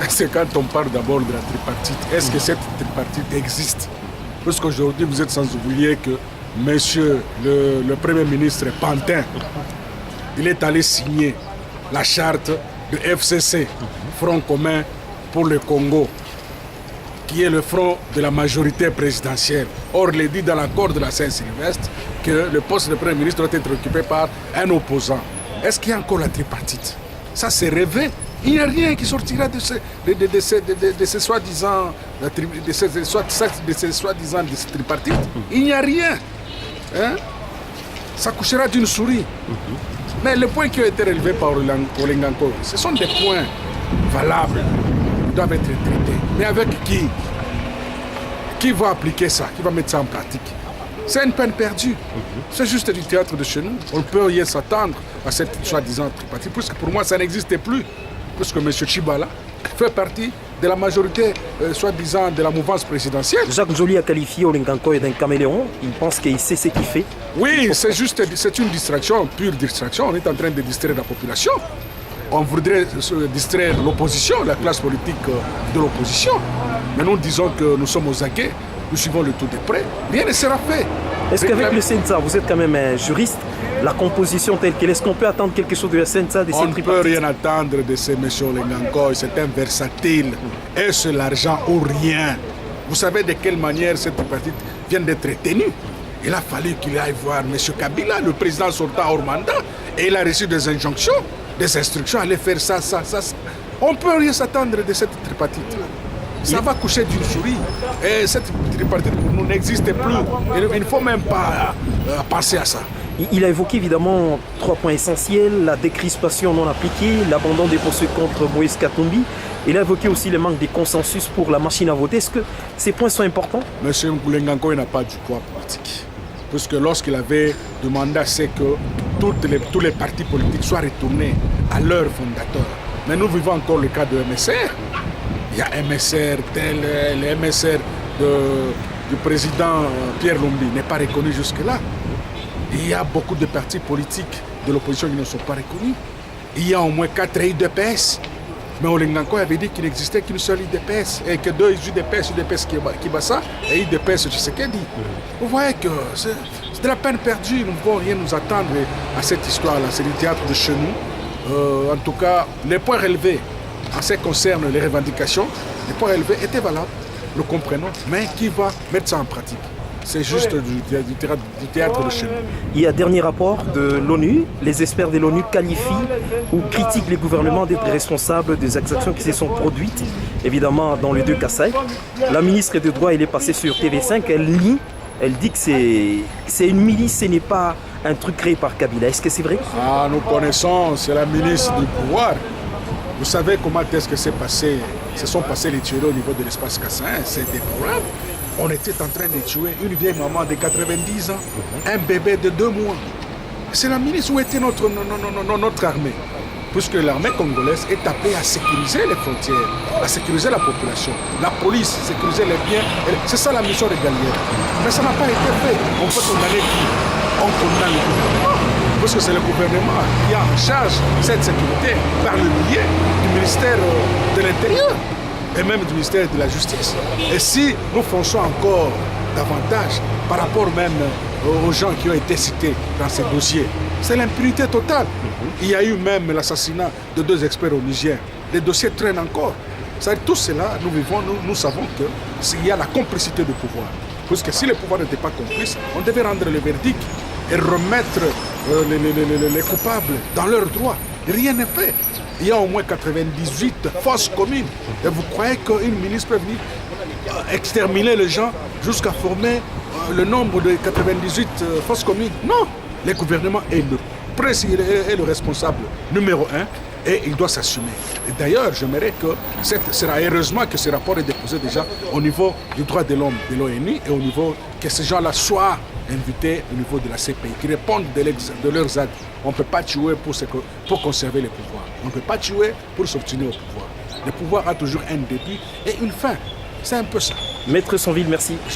c'est quand on parle d'abord de la tripartite. Est-ce que cette tripartite existe? Parce qu'aujourd'hui, vous êtes sans oublier que monsieur le Premier ministre Pantin, il est allé signer la charte de FCC, Front commun pour le Congo, qui est le front de la majorité présidentielle. Or, il est dit dans l'accord de la Saint-Sylvestre que le poste de Premier ministre doit être occupé par un opposant. Est-ce qu'il y a encore la tripartite? Ça, c'est rêvé. Il n'y a rien qui sortira de ces soi-disant tripartite. Il n'y a rien. Hein? Ça couchera d'une souris. Mais les points qui ont été relevés par Olenganko, ce sont des points valables. Ils doivent être traités. Mais avec qui? Qui va appliquer ça? Qui va mettre ça en pratique? C'est une peine perdue. C'est juste du théâtre de chez nous. On ne peut rien s'attendre à cette soi-disant tripartite. Puisque pour moi, ça n'existe plus. Puisque M. Tchibala fait partie de la majorité, soi-disant, de la mouvance présidentielle. Jacques Joly a qualifié Olenganko d'un caméléon. Il pense qu'il sait ce qu'il fait. Oui, c'est une distraction, pure distraction. On est en train de distraire la population. On voudrait distraire l'opposition, la classe politique de l'opposition. Mais nous disons que nous sommes aux aguets, nous suivons le tout de près. Rien ne sera fait. Est-ce qu'avec le CNSA, vous êtes quand même un juriste, la composition telle qu'elle, est-ce qu'on peut attendre quelque chose de la CNSA, de cette tripartite? On ne peut rien attendre de ce monsieur Olenganko, c'est un versatile. Est-ce l'argent ou rien? Vous savez de quelle manière cette tripartite vient d'être tenue? Il a fallu qu'il aille voir M. Kabila, le président sortant hors mandat, et il a reçu des injonctions, des instructions, aller faire ça. On ne peut rien s'attendre de cette tripartite. Ça va coucher d'une souris. Et cette tripartite pour nous n'existe plus. Il ne faut même pas penser à ça. Il a évoqué évidemment 3 points essentiels, la décrispation non appliquée, l'abandon des poursuites contre Moïse Katumbi. Il a évoqué aussi le manque de consensus pour la machine à voter. Est-ce que ces points sont importants? Monsieur Olenganko n'a pas du poids politique. Puisque lorsqu'il avait demandé à ce que tous les partis politiques soient retournés à leur fondateur. Mais nous vivons encore le cas de MSR. Il y a MSR tel, le MSR du président Pierre Lumbi n'est pas reconnu jusque-là. Il y a beaucoup de partis politiques de l'opposition qui ne sont pas reconnus. Il y a au moins 4 IDPS. Mais Olenganko avait dit qu'il n'existait qu'une seule IDPS et que 2 UDPS Kibasa et IDPS Tshisekedi. Vous voyez que c'est de la peine perdue. Nous ne pouvons rien nous attendre à cette histoire-là. C'est du théâtre de chez nous. En tout cas, les points relevés en ce qui concerne les revendications, les points relevés étaient valables, nous comprenons. Mais qui va mettre ça en pratique? C'est juste du théâtre de chez nous. Il y a un dernier rapport de l'ONU. Les experts de l'ONU qualifient ou critiquent les gouvernements d'être responsables des exactions qui se sont produites, évidemment dans les 2 Kasaï. La ministre des Droits, elle est passée sur TV5, elle dit que c'est une milice, ce n'est pas un truc créé par Kabila. Est-ce que c'est vrai? Nous connaissons, c'est la ministre du pouvoir. Vous savez comment est-ce que se sont passés les tueries au niveau de l'espace Kassaï? C'est déplorable. On était en train de tuer une vieille maman de 90 ans, un bébé de 2 mois. C'est la milice. Où était notre armée? Puisque l'armée congolaise est appelée à sécuriser les frontières, à sécuriser la population. La police, sécuriser les biens. C'est ça la mission régalienne. Mais ça n'a pas été fait. On peut condamner qui? On condamne le gouvernement. Parce que c'est le gouvernement qui a en charge cette sécurité par le biais du ministère de l'Intérieur et même du ministère de la Justice. Et si nous fonçons encore davantage par rapport même aux gens qui ont été cités dans ces dossiers, c'est l'impunité totale. Il y a eu même l'assassinat de 2 experts au Niger. Les dossiers traînent encore. Tout cela, nous savons qu'il y a la complicité du pouvoir. Parce que si le pouvoir n'était pas complice, on devait rendre le verdict et remettre les coupables dans leurs droits. Rien n'est fait. Il y a au moins 98 fosses communes. Et vous croyez qu'une ministre peut venir exterminer les gens jusqu'à former le nombre de 98 fosses communes? Non. Le gouvernement est le responsable numéro 1 et il doit s'assumer. Et d'ailleurs, j'aimerais que sera heureusement que ce rapport est déposé déjà au niveau du droit de l'homme de l'ONU et au niveau que ces gens-là soient invités au niveau de la CPI, qui répondent de leurs actes. On ne peut pas tuer pour conserver le pouvoir. On ne peut pas tuer pour s'obtenir au pouvoir. Le pouvoir a toujours un début et une fin. C'est un peu ça. Maître Sonville, merci.